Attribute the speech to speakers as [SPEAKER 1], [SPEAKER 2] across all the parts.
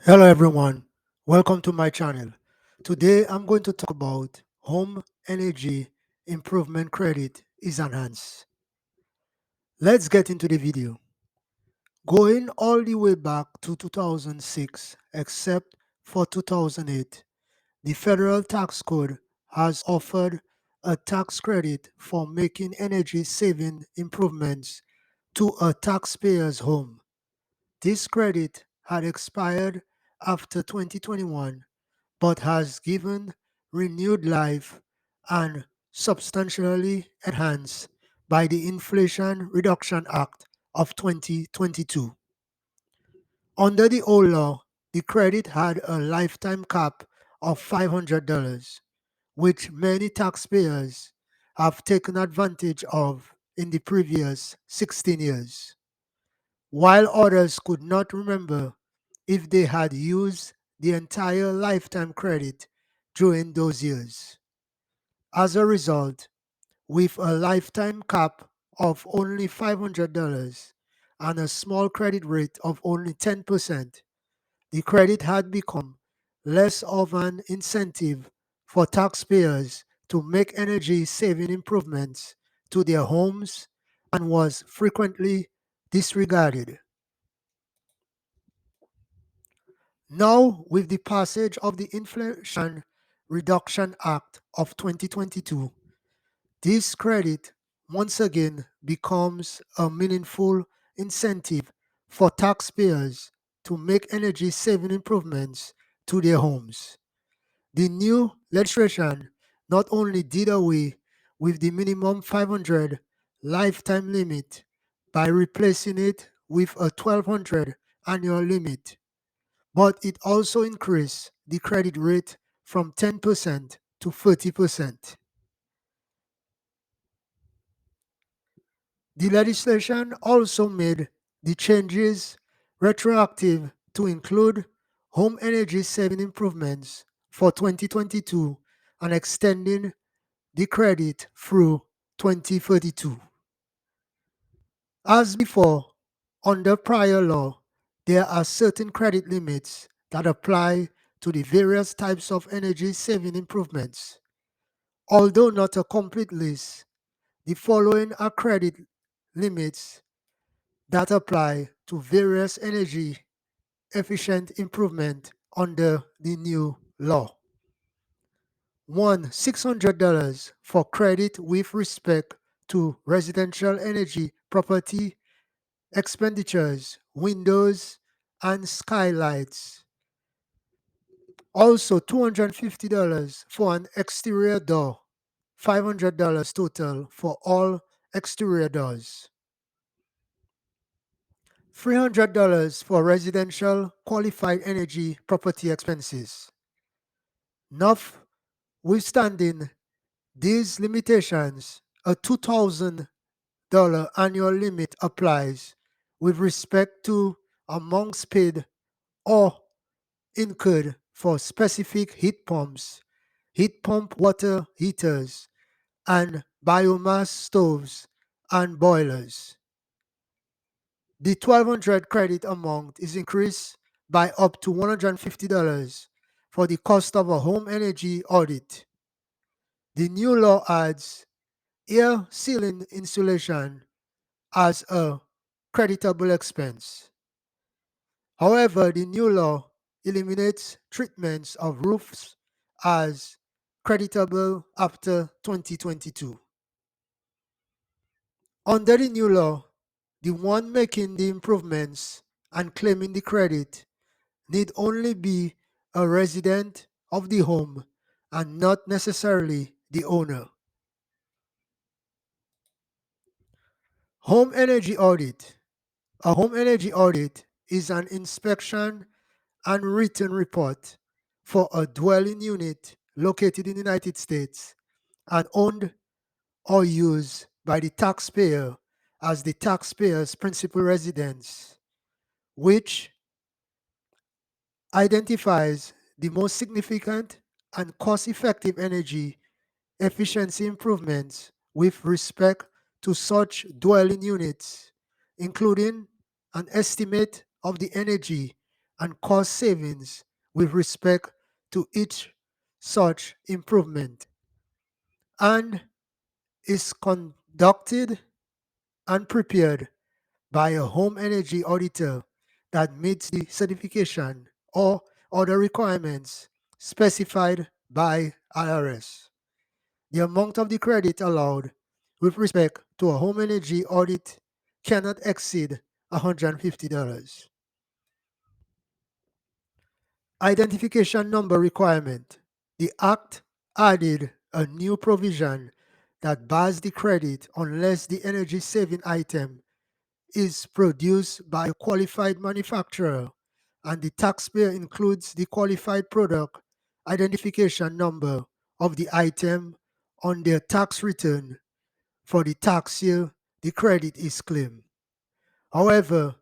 [SPEAKER 1] Hello everyone, welcome to my channel. Today I'm going to talk about home energy improvement credit is enhanced. Let's get into the video. Going all the way back to 2006, except for 2008, the federal tax code has offered a tax credit for making energy saving improvements to a taxpayer's home. This credit had expired after 2021 but has given renewed life and substantially enhanced by the Inflation Reduction Act of 2022. Under the old law, the credit had a lifetime cap of $500, which many taxpayers have taken advantage of in the previous 16 years, while others could not remember if they had used the entire lifetime credit during those years. As a result, with a lifetime cap of only $500 and a small credit rate of only 10%, the credit had become less of an incentive for taxpayers to make energy saving improvements to their homes and was frequently disregarded. Now, with the passage of the Inflation Reduction Act of 2022, this credit once again becomes a meaningful incentive for taxpayers to make energy saving improvements to their homes. The new legislation not only did away with the minimum 500 lifetime limit by replacing it with a 1200 annual limit, but it also increased the credit rate from 10% to 30%. The legislation also made the changes retroactive to include home energy saving improvements for 2022 and extending the credit through 2032. As before, under prior law, there are certain credit limits that apply to the various types of energy saving improvements. Although not a complete list, the following are credit limits that apply to various energy efficient improvement under the new law. 1. $600 for credit with respect to residential energy property expenditures, windows, and skylights. Also, $250 for an exterior door, $500 total for all exterior doors. $300 for residential qualified energy property expenses. Notwithstanding these limitations, a $2,000 annual limit applies with respect to amounts paid or incurred for specific heat pumps, heat pump water heaters, and biomass stoves and boilers. The 1200 credit amount is increased by up to $150 for the cost of a home energy audit. The new law adds air ceiling insulation as a creditable expense. However, the new law eliminates treatments of roofs as creditable after 2022. Under the new law, the one making the improvements and claiming the credit need only be a resident of the home and not necessarily the owner. Home energy audit. A home energy audit is an inspection and written report for a dwelling unit located in the United States and owned or used by the taxpayer as the taxpayer's principal residence, which identifies the most significant and cost-effective energy efficiency improvements with respect to such dwelling units, including an estimate of the energy and cost savings with respect to each such improvement, and is conducted and prepared by a home energy auditor that meets the certification or other requirements specified by IRS. The amount of the credit allowed with respect to a home energy audit cannot exceed $150. Identification number requirement. The Act added a new provision that bars the credit unless the energy saving item is produced by a qualified manufacturer and the taxpayer includes the qualified product identification number of the item on their tax return for the tax year the credit is claimed. However,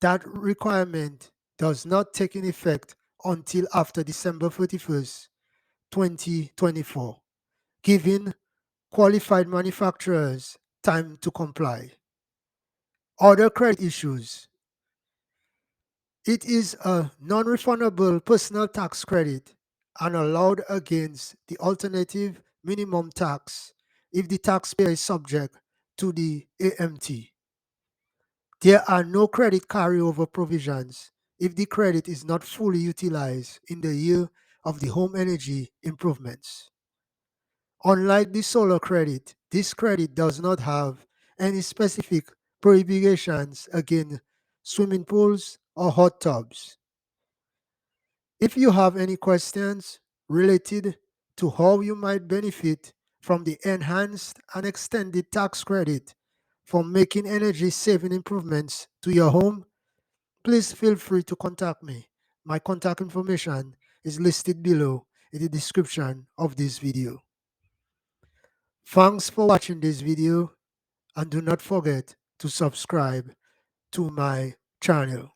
[SPEAKER 1] that requirement does not take in effect until after December 31st, 2024, giving qualified manufacturers time to comply. Other credit issues. It is a non-refundable personal tax credit and allowed against the alternative minimum tax if the taxpayer is subject to the AMT. There are no credit carryover provisions if the credit is not fully utilized in the year of the home energy improvements. Unlike the solar credit, this credit does not have any specific prohibitions against swimming pools or hot tubs. If you have any questions related to how you might benefit from the enhanced and extended tax credit for making energy saving improvements to your home, please feel free to contact me. My contact information is listed below in the description of this video. Thanks for watching this video and do not forget to subscribe to my channel.